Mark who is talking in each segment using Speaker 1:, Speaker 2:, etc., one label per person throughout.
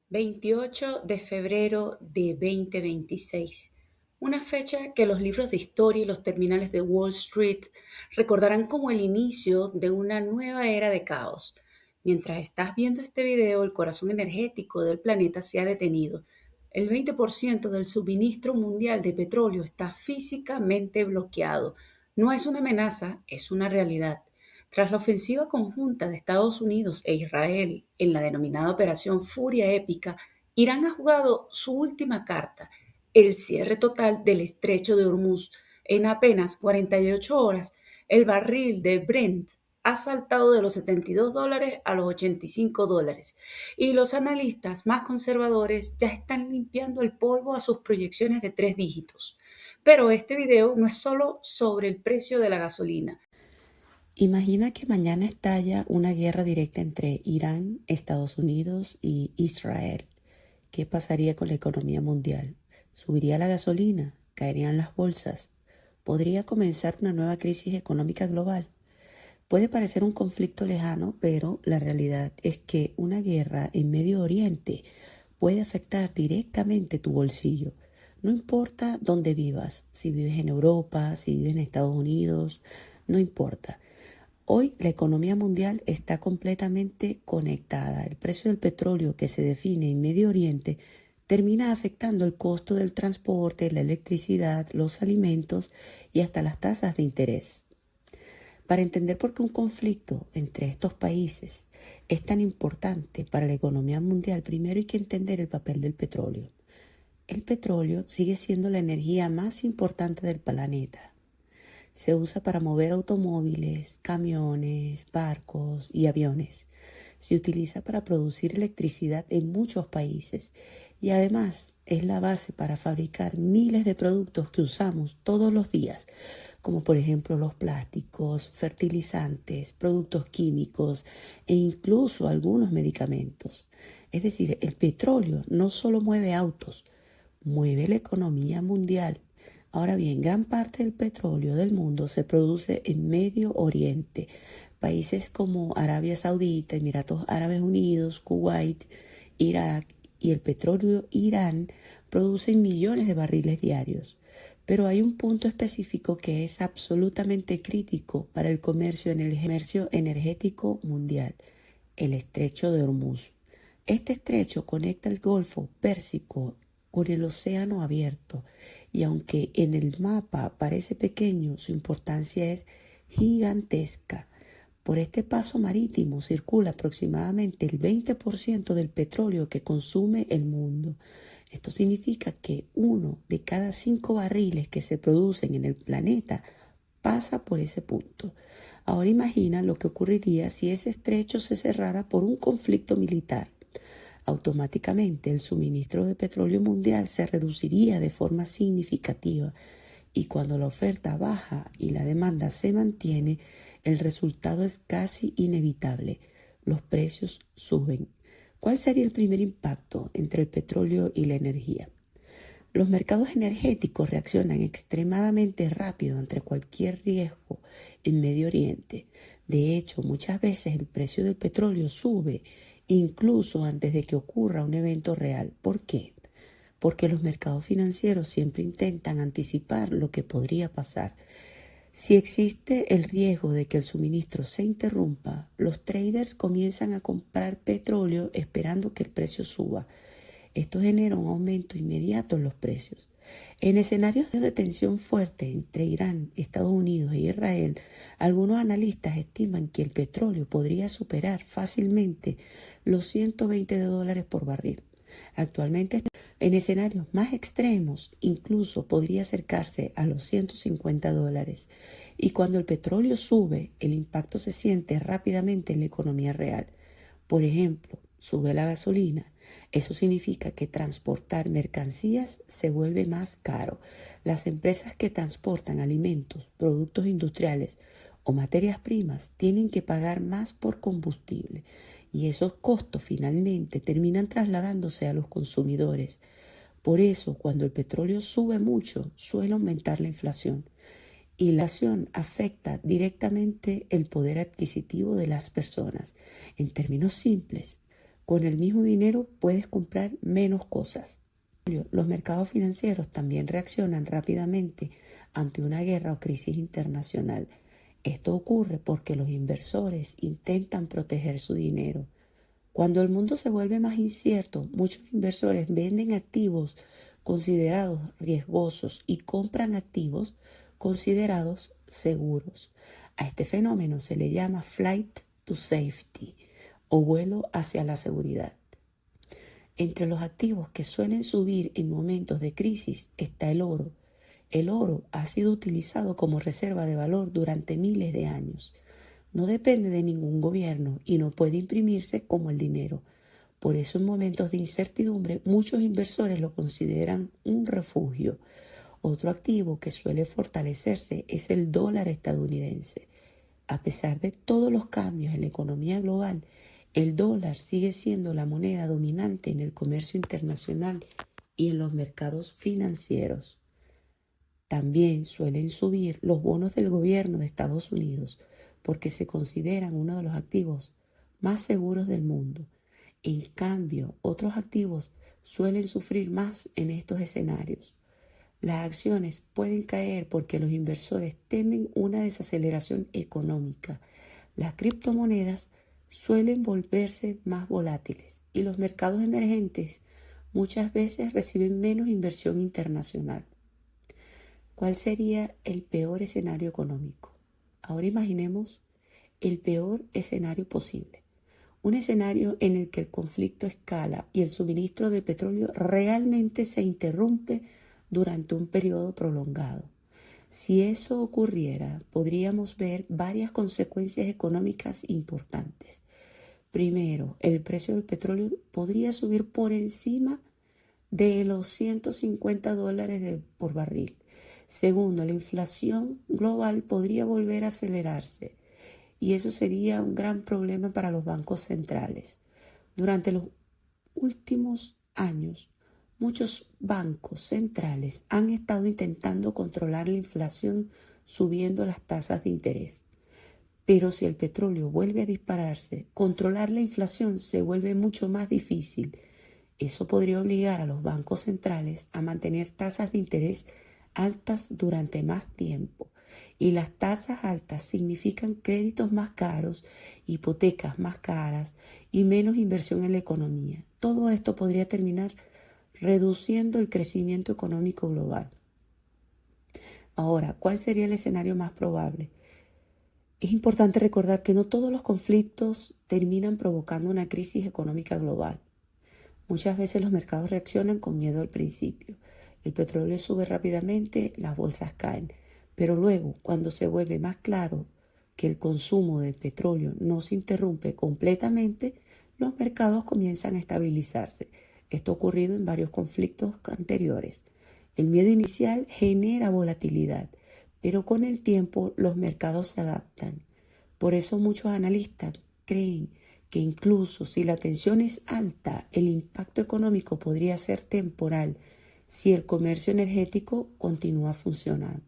Speaker 1: 28 de febrero de 2026, una fecha que los libros de historia y los terminales de Wall Street recordarán como el inicio de una nueva era de caos. Mientras estás viendo este video, el corazón energético del planeta se ha detenido. El 20% del suministro mundial de petróleo está físicamente bloqueado. No es una amenaza, es una realidad. Tras la ofensiva conjunta de Estados Unidos e Israel en la denominada Operación Furia Épica, Irán ha jugado su última carta, el cierre total del estrecho de Hormuz. En apenas 48 horas, el barril de Brent ha saltado de los $72 a los $85 y los analistas más conservadores ya están limpiando el polvo a sus proyecciones de 3 dígitos. Pero este video no es solo sobre el precio de la gasolina.
Speaker 2: Imagina que mañana estalla una guerra directa entre Irán, Estados Unidos y Israel. ¿Qué pasaría con la economía mundial? ¿Subiría la gasolina? ¿Caerían las bolsas? ¿Podría comenzar una nueva crisis económica global? Puede parecer un conflicto lejano, pero la realidad es que una guerra en Medio Oriente puede afectar directamente tu bolsillo. No importa dónde vivas, si vives en Europa, si vives en Estados Unidos, no importa. Hoy la economía mundial está completamente conectada. El precio del petróleo que se define en Medio Oriente termina afectando el costo del transporte, la electricidad, los alimentos y hasta las tasas de interés. Para entender por qué un conflicto entre estos países es tan importante para la economía mundial, primero hay que entender el papel del petróleo. El petróleo sigue siendo la energía más importante del planeta. Se usa para mover automóviles, camiones, barcos y aviones. Se utiliza para producir electricidad en muchos países y además es la base para fabricar miles de productos que usamos todos los días, como por ejemplo los plásticos, fertilizantes, productos químicos e incluso algunos medicamentos. Es decir, el petróleo no solo mueve autos, mueve la economía mundial. Ahora bien, gran parte del petróleo del mundo se produce en Medio Oriente. Países como Arabia Saudita, Emiratos Árabes Unidos, Kuwait, Irak y el petróleo Irán producen millones de barriles diarios. Pero hay un punto específico que es absolutamente crítico para el comercio energético mundial, el estrecho de Hormuz. Este estrecho conecta el Golfo Pérsico con el océano abierto y aunque en el mapa parece pequeño, su importancia es gigantesca. Por este paso marítimo circula aproximadamente el 20% del petróleo que consume el mundo. Esto significa que 1 de cada 5 barriles que se producen en el planeta pasa por ese punto. Ahora imagina lo que ocurriría si ese estrecho se cerrara por un conflicto militar. Automáticamente el suministro de petróleo mundial se reduciría de forma significativa y cuando la oferta baja y la demanda se mantiene, el resultado es casi inevitable. Los precios suben. ¿Cuál sería el primer impacto entre el petróleo y la energía? Los mercados energéticos reaccionan extremadamente rápido ante cualquier riesgo en Medio Oriente. De hecho, muchas veces el precio del petróleo sube incluso antes de que ocurra un evento real. ¿Por qué? Porque los mercados financieros siempre intentan anticipar lo que podría pasar. Si existe el riesgo de que el suministro se interrumpa, los traders comienzan a comprar petróleo esperando que el precio suba. Esto genera un aumento inmediato en los precios. En escenarios de tensión fuerte entre Irán, Estados Unidos e Israel, algunos analistas estiman que el petróleo podría superar fácilmente los $120 por barril. Actualmente, en escenarios más extremos, incluso podría acercarse a los $150. Y cuando el petróleo sube, el impacto se siente rápidamente en la economía real. Por ejemplo, sube la gasolina. Eso significa que transportar mercancías se vuelve más caro. Las empresas que transportan alimentos, productos industriales o materias primas tienen que pagar más por combustible y esos costos finalmente terminan trasladándose a los consumidores. Por eso, cuando el petróleo sube mucho, suele aumentar la inflación. Y la inflación afecta directamente el poder adquisitivo de las personas. En términos simples, Con el mismo dinero puedes comprar menos cosas. Los mercados financieros también reaccionan rápidamente ante una guerra o crisis internacional. Esto ocurre porque los inversores intentan proteger su dinero. Cuando el mundo se vuelve más incierto, muchos inversores venden activos considerados riesgosos y compran activos considerados seguros. A este fenómeno se le llama flight to safety o vuelo hacia la seguridad. Entre los activos que suelen subir en momentos de crisis está el oro. El oro ha sido utilizado como reserva de valor durante miles de años. No depende de ningún gobierno y no puede imprimirse como el dinero. Por eso en momentos de incertidumbre muchos inversores lo consideran un refugio. Otro activo que suele fortalecerse es el dólar estadounidense. A pesar de todos los cambios en la economía global, el dólar sigue siendo la moneda dominante en el comercio internacional y en los mercados financieros. También suelen subir los bonos del gobierno de Estados Unidos porque se consideran uno de los activos más seguros del mundo. En cambio, otros activos suelen sufrir más en estos escenarios. Las acciones pueden caer porque los inversores temen una desaceleración económica. Las criptomonedas suelen volverse más volátiles y los mercados emergentes muchas veces reciben menos inversión internacional. ¿Cuál sería el peor escenario económico? Ahora imaginemos el peor escenario posible. Un escenario en el que el conflicto escala y el suministro de petróleo realmente se interrumpe durante un periodo prolongado. Si eso ocurriera, podríamos ver varias consecuencias económicas importantes. Primero, el precio del petróleo podría subir por encima de los $150 por barril. Segundo, la inflación global podría volver a acelerarse y eso sería un gran problema para los bancos centrales. Durante los últimos años, muchos bancos centrales han estado intentando controlar la inflación subiendo las tasas de interés. Pero si el petróleo vuelve a dispararse, controlar la inflación se vuelve mucho más difícil. Eso podría obligar a los bancos centrales a mantener tasas de interés altas durante más tiempo. Y las tasas altas significan créditos más caros, hipotecas más caras y menos inversión en la economía. Todo esto podría terminar reduciendo el crecimiento económico global. Ahora, ¿cuál sería el escenario más probable? Es importante recordar que no todos los conflictos terminan provocando una crisis económica global. Muchas veces los mercados reaccionan con miedo al principio. El petróleo sube rápidamente, las bolsas caen. Pero luego, cuando se vuelve más claro que el consumo de petróleo no se interrumpe completamente, los mercados comienzan a estabilizarse. Esto ha ocurrido en varios conflictos anteriores. El miedo inicial genera volatilidad, pero con el tiempo los mercados se adaptan. Por eso muchos analistas creen que incluso si la tensión es alta, el impacto económico podría ser temporal si el comercio energético continúa funcionando.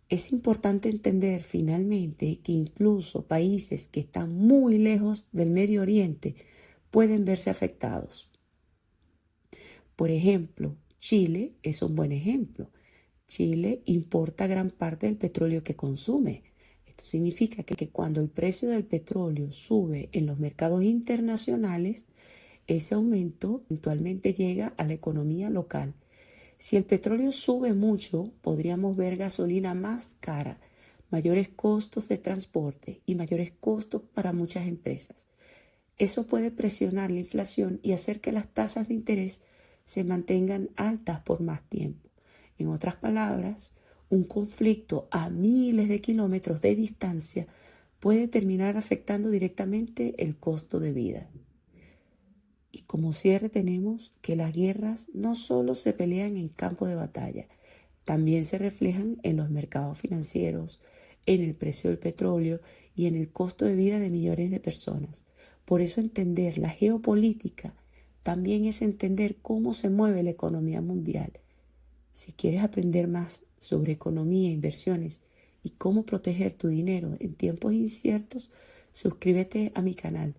Speaker 2: Es importante entender finalmente que incluso países que están muy lejos del Medio Oriente pueden verse afectados. Por ejemplo, Chile es un buen ejemplo. Chile importa gran parte del petróleo que consume. Esto significa que cuando el precio del petróleo sube en los mercados internacionales, ese aumento eventualmente llega a la economía local. Si el petróleo sube mucho, podríamos ver gasolina más cara, mayores costos de transporte y mayores costos para muchas empresas. Eso puede presionar la inflación y hacer que las tasas de interés se mantengan altas por más tiempo. En otras palabras, un conflicto a miles de kilómetros de distancia puede terminar afectando directamente el costo de vida. Y como cierre tenemos que las guerras no solo se pelean en campo de batalla, también se reflejan en los mercados financieros, en el precio del petróleo y en el costo de vida de millones de personas. Por eso entender la geopolítica también es entender cómo se mueve la economía mundial. Si quieres aprender más sobre economía, inversiones y cómo proteger tu dinero en tiempos inciertos, suscríbete a mi canal.